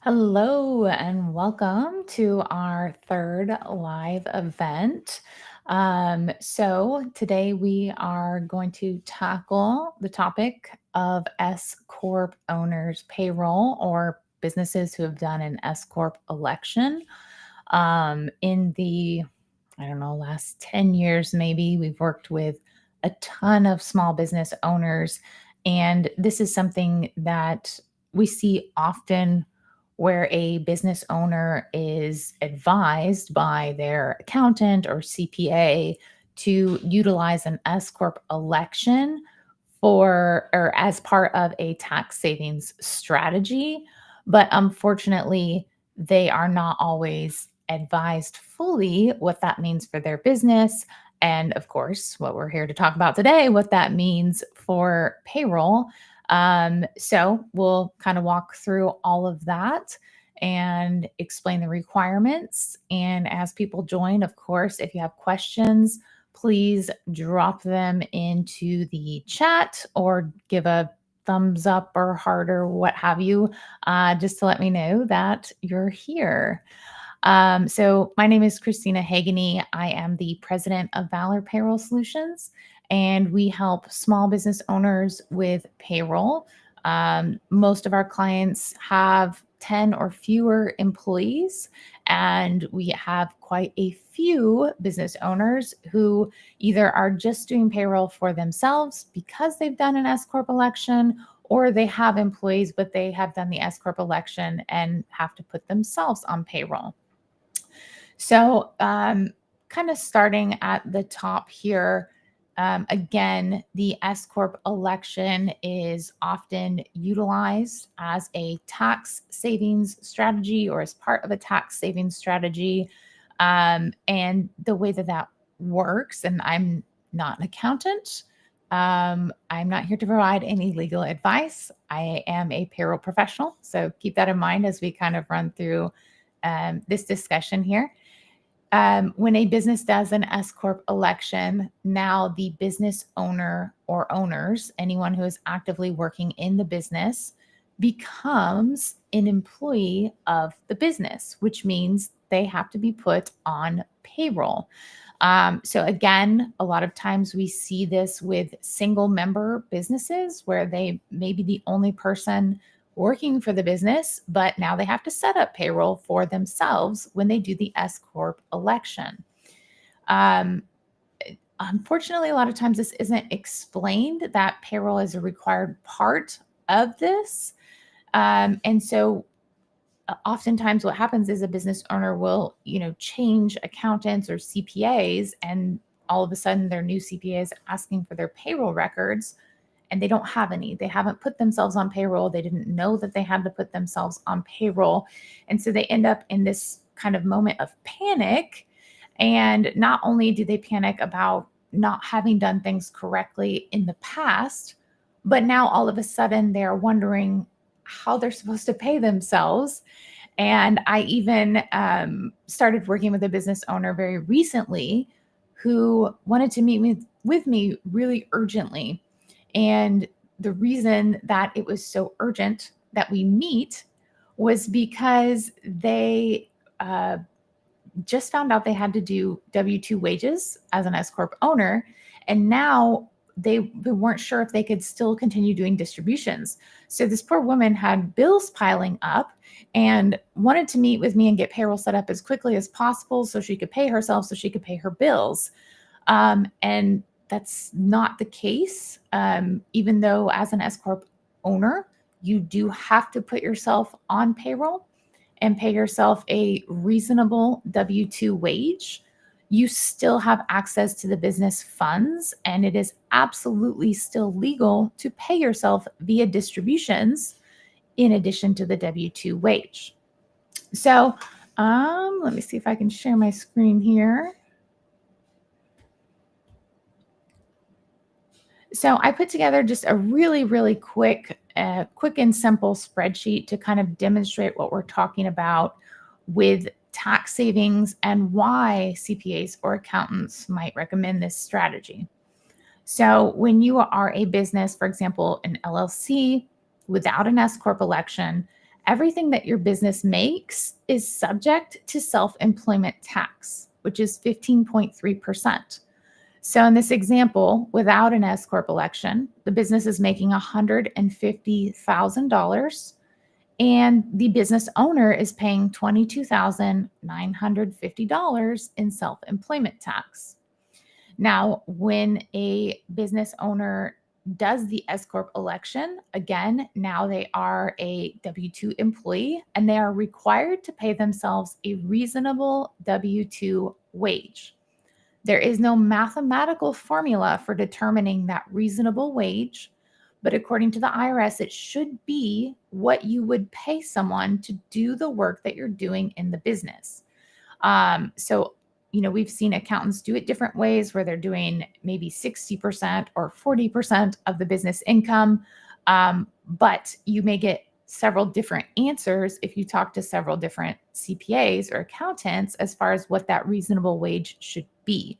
Hello and welcome to our third live event. Today we are going to tackle the topic of S Corp owners payroll or businesses who have done an S Corp election. In the, I don't know, last 10 years, maybe we've worked with a ton of small business owners. And this is something that we see often where a business owner is advised by their accountant or CPA to utilize an S Corp election for or as part of a tax savings strategy. But unfortunately, they are not always advised fully what that means for their business. And of course, what we're here to talk about today, what that means for payroll. So we'll kind of walk through all of that and explain the requirements. And as people join, of course, if you have questions, please drop them into the chat or give a thumbs up or heart or what have you, just to let me know that you're here. So my name is Christina Hageny. I am the president of Valor Payroll Solutions, and we help small business owners with payroll. Most of our clients have 10 or fewer employees, and we have quite a few business owners who either are just doing payroll for themselves because they've done an S Corp election, or they have employees, but they have done the S Corp election and have to put themselves on payroll. So, kind of starting at the top here, again, the S Corp election is often utilized as a tax savings strategy or as part of a tax savings strategy. And the way that that works, and I'm not an accountant, I'm not here to provide any legal advice. I am a payroll professional. So keep that in mind as we kind of run through this discussion here. When a business does an S Corp election, now the business owner or owners, anyone who is actively working in the business, becomes an employee of the business, which means they have to be put on payroll. So, again, a lot of times we see this with single member businesses where they may be the only person working for the business, but now they have to set up payroll for themselves when they do the S Corp election. Um, Unfortunately, a lot of times this isn't explained that payroll is a required part of this. And so oftentimes what happens is a business owner will, change accountants or CPAs, and all of a sudden their new CPA is asking for their payroll records and they don't have any. They haven't put themselves on payroll. They didn't know that they had to put themselves on payroll. And so they end up in this kind of moment of panic. And not only do they panic about not having done things correctly in the past, but now all of a sudden they're wondering how they're supposed to pay themselves. And I even started working with a business owner very recently who wanted to meet with me really urgently. And the reason that it was so urgent that we meet was because they just found out they had to do W-2 wages as an S Corp owner. And now they weren't sure if they could still continue doing distributions. So this poor woman had bills piling up and wanted to meet with me and get payroll set up as quickly as possible so she could pay herself, so she could pay her bills. And that's not the case. Even though as an S Corp owner, you do have to put yourself on payroll and pay yourself a reasonable W-2 wage, you still have access to the business funds, and it is absolutely still legal to pay yourself via distributions in addition to the W-2 wage. So let me see if I can share my screen here. So I put together just a really, really quick and simple spreadsheet to kind of demonstrate what we're talking about with tax savings and why CPAs or accountants might recommend this strategy. So when you are a business, for example, an LLC without an S Corp election, everything that your business makes is subject to self-employment tax, which is 15.3%. So in this example, without an S Corp election, the business is making $150,000 and the business owner is paying $22,950 in self-employment tax. Now, when a business owner does the S Corp election, again, now they are a W-2 employee and they are required to pay themselves a reasonable W-2 wage. There is no mathematical formula for determining that reasonable wage, but according to the IRS, it should be what you would pay someone to do the work that you're doing in the business. So, we've seen accountants do it different ways where they're doing maybe 60% or 40% of the business income. But you may get several different answers if you talk to several different CPAs or accountants as far as what that reasonable wage should be.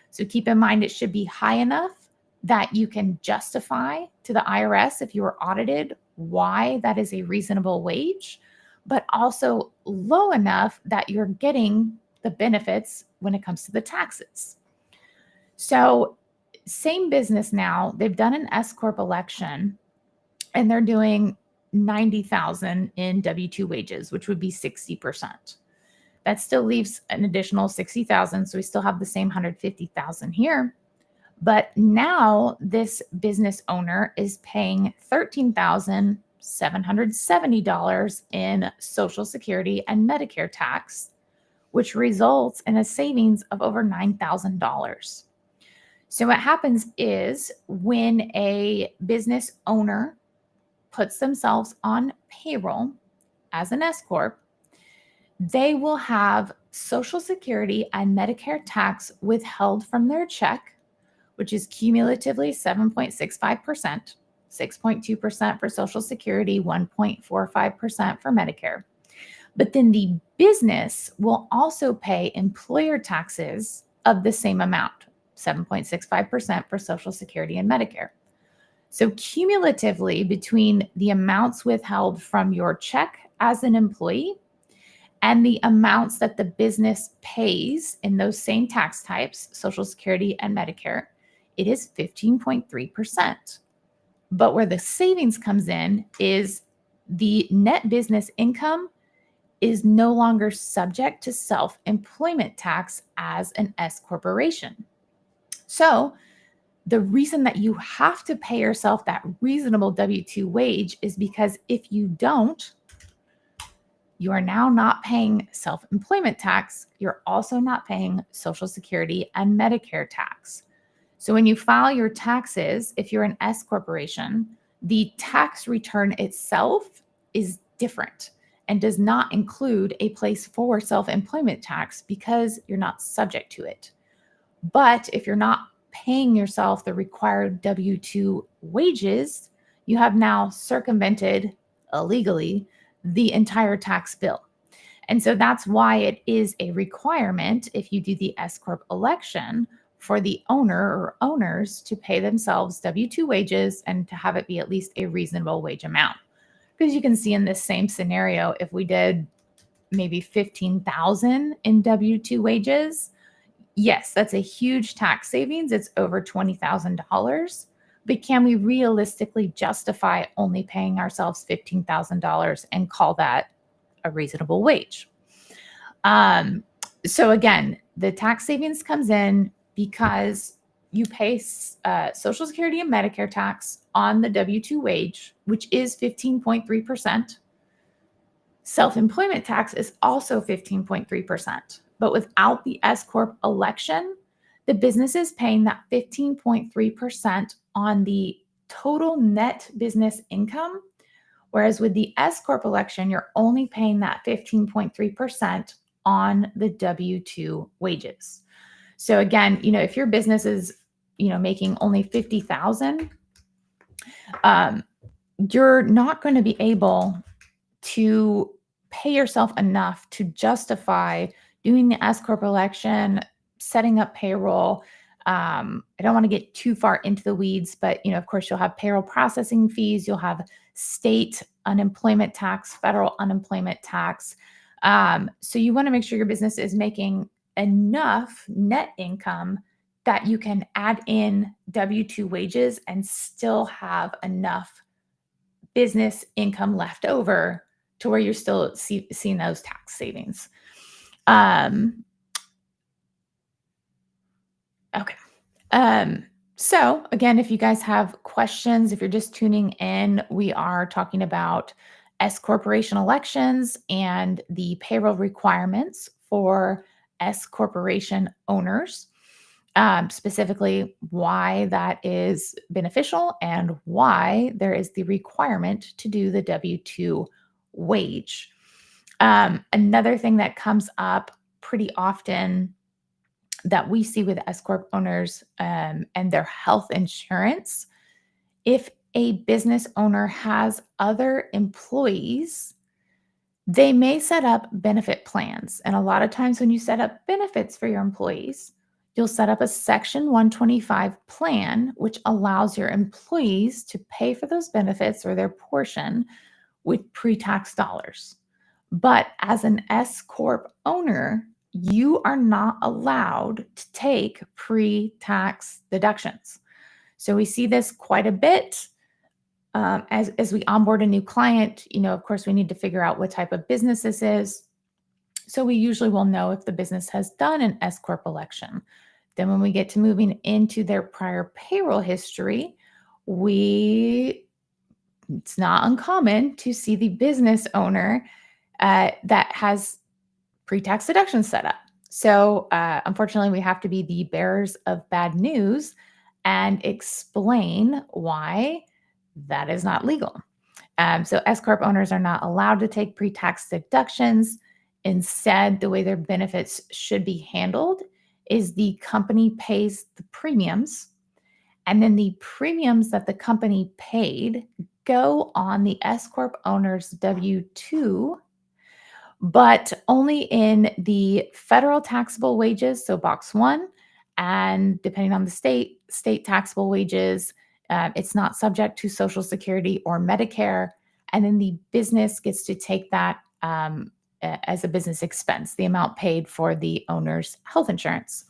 So keep in mind, it should be high enough that you can justify to the IRS if you were audited why that is a reasonable wage, but also low enough that you're getting the benefits when it comes to the taxes. So same business now, they've done an S Corp election and they're doing $90,000 in W-2 wages, which would be 60%. That still leaves an additional $60,000. So we still have the same $150,000 here. But now this business owner is paying $13,770 in Social Security and Medicare tax, which results in a savings of over $9,000. So what happens is when a business owner puts themselves on payroll as an S Corp, they will have Social Security and Medicare tax withheld from their check, which is cumulatively 7.65%, 6.2% for Social Security, 1.45% for Medicare. But then the business will also pay employer taxes of the same amount, 7.65% for Social Security and Medicare. So cumulatively, between the amounts withheld from your check as an employee and the amounts that the business pays in those same tax types, Social Security and Medicare, it is 15.3%. But where the savings comes in is the net business income is no longer subject to self-employment tax as an S corporation. So the reason that you have to pay yourself that reasonable W-2 wage is because if you don't, you are now not paying self-employment tax. You're also not paying Social Security and Medicare tax. So when you file your taxes, if you're an S corporation, the tax return itself is different and does not include a place for self-employment tax because you're not subject to it. But if you're not paying yourself the required W-2 wages, you have now circumvented illegally the entire tax bill. And so that's why it is a requirement if you do the S Corp election for the owner or owners to pay themselves W-2 wages and to have it be at least a reasonable wage amount. Because you can see in this same scenario, if we did maybe $15,000 in W-2 wages, yes, that's a huge tax savings. It's over $20,000. But can we realistically justify only paying ourselves $15,000 and call that a reasonable wage? So again, the tax savings comes in because you pay Social Security and Medicare tax on the W-2 wage, which is 15.3%. Self-employment tax is also 15.3%. But without the S Corp election, the business is paying that 15.3% on the total net business income. Whereas with the S Corp election, you're only paying that 15.3% on the W-2 wages. So again, if your business is, making only $50,000, you're not going to be able to pay yourself enough to justify doing the S Corp election, setting up payroll. I don't want to get too far into the weeds, but of course, you'll have payroll processing fees, you'll have state unemployment tax, federal unemployment tax. So you want to make sure your business is making enough net income that you can add in W-2 wages and still have enough business income left over to where you're still seeing those tax savings. Okay. So again, if you guys have questions, if you're just tuning in, we are talking about S corporation elections and the payroll requirements for S corporation owners, specifically why that is beneficial and why there is the requirement to do the W-2 wage. Another thing that comes up pretty often that we see with S Corp owners and their health insurance. If a business owner has other employees, they may set up benefit plans. And a lot of times when you set up benefits for your employees, you'll set up a Section 125 plan, which allows your employees to pay for those benefits or their portion with pre-tax dollars. But as an S Corp owner, you are not allowed to take pre-tax deductions. So we see this quite a bit as we onboard a new client. Of course, we need to figure out what type of business this is. So we usually will know if the business has done an S Corp election. Then when we get to moving into their prior payroll history, it's not uncommon to see the business owner that has pre-tax deductions set up. So unfortunately, we have to be the bearers of bad news and explain why that is not legal. So S Corp owners are not allowed to take pre-tax deductions. Instead, the way their benefits should be handled is the company pays the premiums, and then the premiums that the company paid go on the S Corp owner's W-2, but only in the federal taxable wages, so box 1, and depending on the state taxable wages, it's not subject to Social Security or Medicare, and then the business gets to take that as a business expense, the amount paid for the owner's health insurance.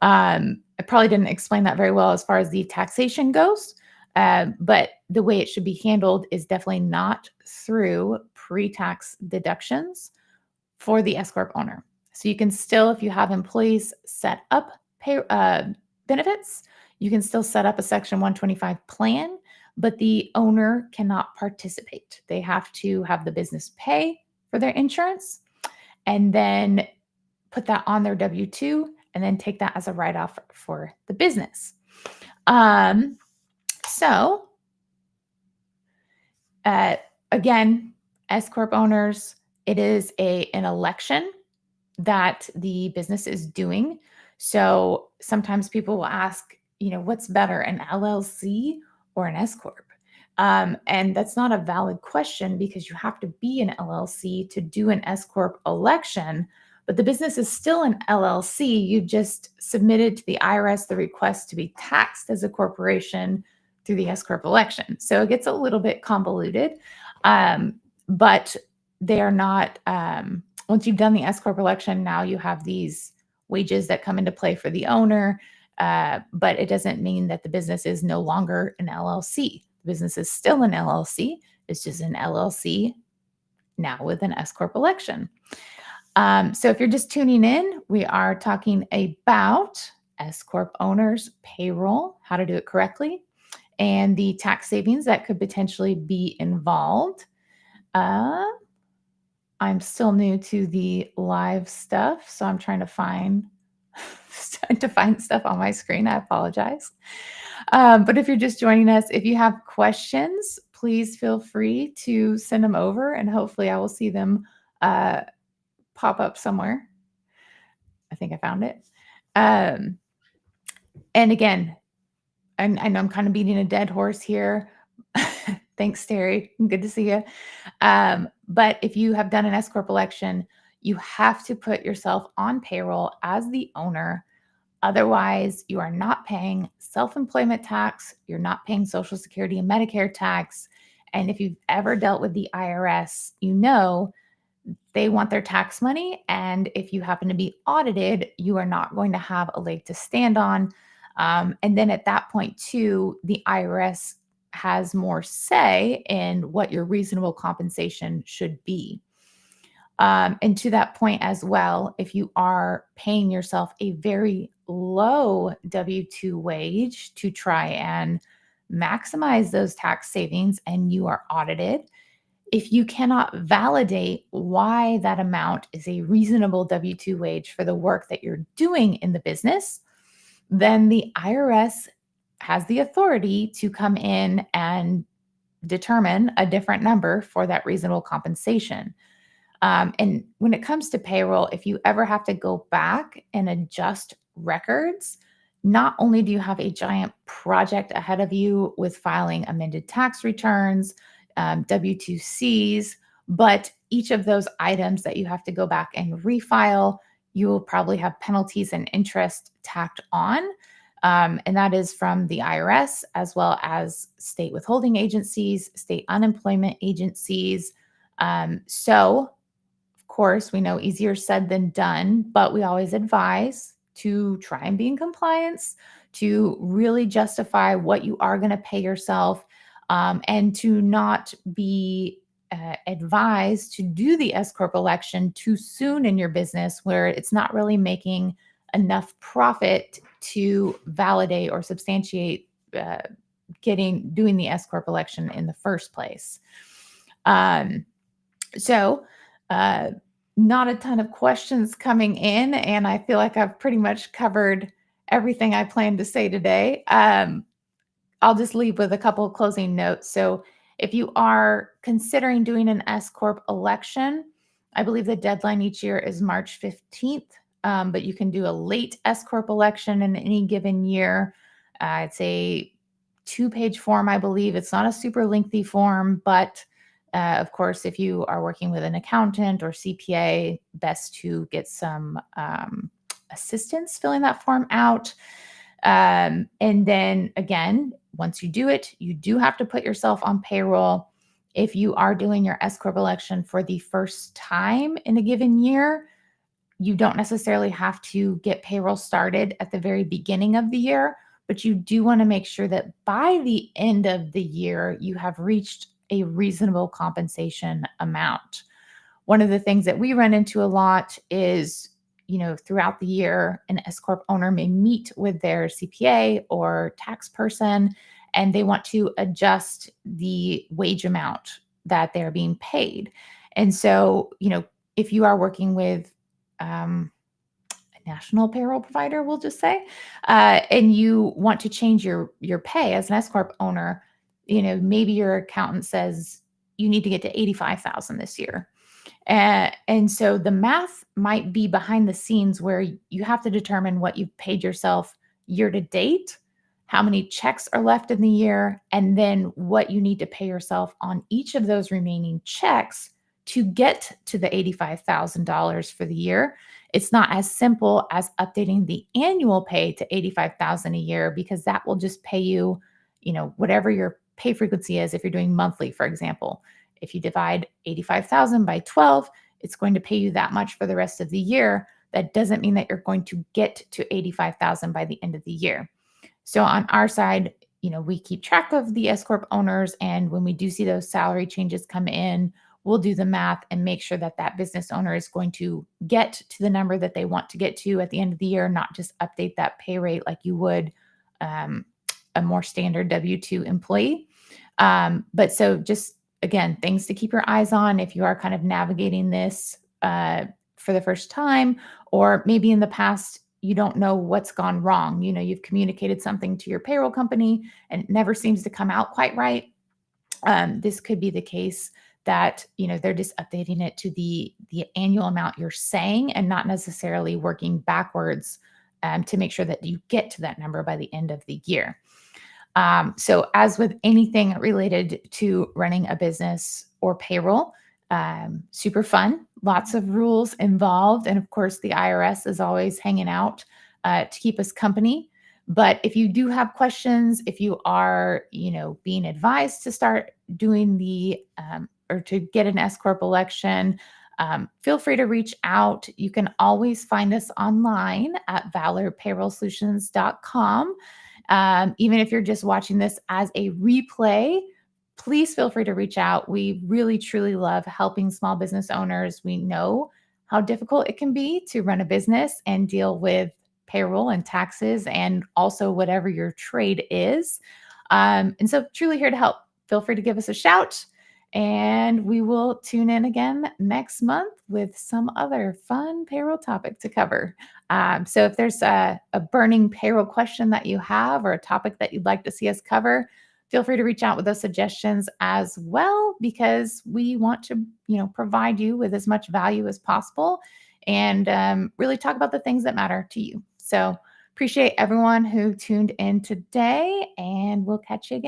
I probably didn't explain that very well as far as the taxation goes, but the way it should be handled is definitely not through pre-tax deductions for the S Corp owner. So you can still, if you have employees, set up benefits. You can still set up a Section 125 plan, but the owner cannot participate. They have to have the business pay for their insurance and then put that on their W-2 and then take that as a write-off for the business. So again, S Corp owners, it is an election that the business is doing. So sometimes people will ask, what's better, an LLC or an S Corp? And that's not a valid question because you have to be an LLC to do an S Corp election, but the business is still an LLC. You just submitted to the IRS the request to be taxed as a corporation through the S Corp election. So it gets a little bit convoluted, but they are not, once you've done the S Corp election, now you have these wages that come into play for the owner, but it doesn't mean that the business is no longer an LLC. The business is still an LLC. It's just an LLC now with an S Corp election. So if you're just tuning in, we are talking about S Corp owners, payroll, how to do it correctly, and the tax savings that could potentially be involved. I'm still new to the live stuff, so I'm trying to find stuff on my screen. I apologize. But if you're just joining us, if you have questions, please feel free to send them over, and hopefully I will see them pop up somewhere. I think I found it. And again, I know I'm kind of beating a dead horse here. Thanks, Terry. Good to see you. But if you have done an S Corp election, you have to put yourself on payroll as the owner. Otherwise, you are not paying self-employment tax. You're not paying Social Security and Medicare tax, And if you've ever dealt with the IRS, you know they want their tax money. And if you happen to be audited, you are not going to have a leg to stand on. And then at that point, too, the IRS has more say in what your reasonable compensation should be. And to that point as well, if you are paying yourself a very low W 2 wage to try and maximize those tax savings and you are audited, if you cannot validate why that amount is a reasonable W 2 wage for the work that you're doing in the business, then the IRS has the authority to come in and determine a different number for that reasonable compensation. And when it comes to payroll, if you ever have to go back and adjust records, not only do you have a giant project ahead of you with filing amended tax returns, W 2Cs, but each of those items that you have to go back and refile, you will probably have penalties and interest tacked on. And that is from the IRS as well as state withholding agencies, state unemployment agencies. So, of course, we know easier said than done, but we always advise to try and be in compliance, to really justify what you are going to pay yourself, and to not be advised to do the S Corp election too soon in your business where it's not really making enough profit to validate or substantiate doing the S Corp election in the first place. Um, so, uh, not a ton of questions coming in, and I feel like I've pretty much covered everything I planned to say today. I'll just leave with a couple of closing notes. So, if you are considering doing an S Corp election, I believe the deadline each year is March 15th, but you can do a late S Corp election in any given year. It's a 2-page form, I believe. It's not a super lengthy form, but of course, if you are working with an accountant or CPA, best to get some assistance filling that form out. And then again, once you do it, you do have to put yourself on payroll. If you are doing your S Corp election for the first time in a given year, you don't necessarily have to get payroll started at the very beginning of the year, but you do want to make sure that by the end of the year, you have reached a reasonable compensation amount. One of the things that we run into a lot is, throughout the year, an S Corp owner may meet with their CPA or tax person, and they want to adjust the wage amount that they're being paid. And so, if you are working with a national payroll provider, we'll just say, and you want to change your pay as an S Corp owner, maybe your accountant says you need to get to 85,000 this year. And so the math might be behind the scenes where you have to determine what you've paid yourself year to date, how many checks are left in the year, and then what you need to pay yourself on each of those remaining checks to get to the $85,000 for the year. It's not as simple as updating the annual pay to 85,000 a year, because that will just pay you, whatever your pay frequency is. If you're doing monthly, for example, if you divide 85,000 by 12, it's going to pay you that much for the rest of the year. That doesn't mean that you're going to get to 85,000 by the end of the year. So on our side, we keep track of the S Corp owners, and when we do see those salary changes come in, we'll do the math and make sure that that business owner is going to get to the number that they want to get to at the end of the year, not just update that pay rate like you would a more standard W-2 employee. But so just, again, things to keep your eyes on if you are kind of navigating this for the first time, or maybe in the past, you don't know what's gone wrong. You've communicated something to your payroll company and it never seems to come out quite right. This could be the case that, they're just updating it to the annual amount you're saying and not necessarily working backwards to make sure that you get to that number by the end of the year. So as with anything related to running a business or payroll, super fun, lots of rules involved. And of course, the IRS is always hanging out to keep us company. But if you do have questions, if you are, being advised to start doing or to get an S Corp election, feel free to reach out. You can always find us online at valorpayrollsolutions.com. Even if you're just watching this as a replay, please feel free to reach out. We really, truly love helping small business owners. We know how difficult it can be to run a business and deal with payroll and taxes and also whatever your trade is. And so, truly here to help. Feel free to give us a shout, and we will tune in again next month with some other fun payroll topic to cover. So if there's a burning payroll question that you have or a topic that you'd like to see us cover, feel free to reach out with those suggestions as well, because we want to, provide you with as much value as possible and really talk about the things that matter to you. So appreciate everyone who tuned in today, and we'll catch you again.